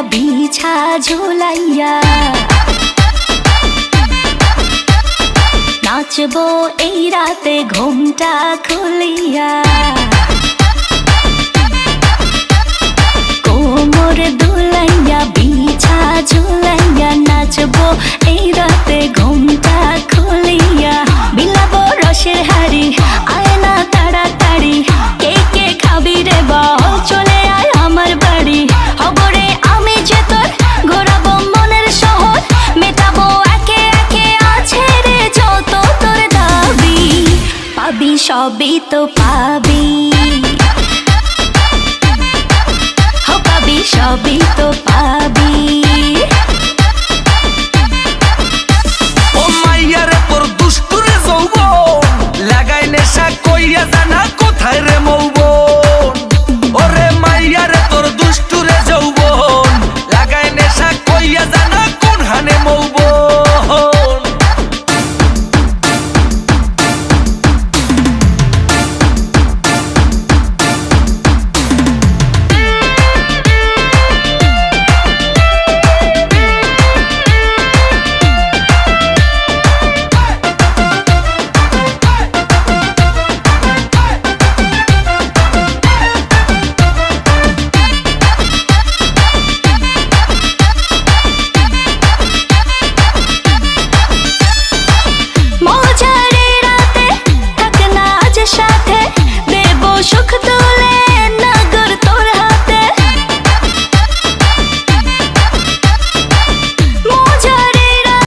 বিছা ঝুলাইয়া নাচবো এই রাতে ঘুমটা খুলিয়া কোমর দুলাইয়া বিছা ঝুলাইয়া নাচবো এই রাতে ঘুমটা খুলিয়া বিলাবো রসের হাড়ি আয়না তাড়াতাড়ি কে কে খাবি রে বল চলে আয় আমার বাড়ি হবরে আমি যে তোর ঘোরাবো মনের শহর মেটাবো একে একে আছে রে যত তোর দাবি পাবি সবই তো পাবি সবই তো পাবি ও মাইয়ারে তোর দুষ্টুরে যৌবন লাগাই নেশা কইয়া জানা কোথায় রে মৌব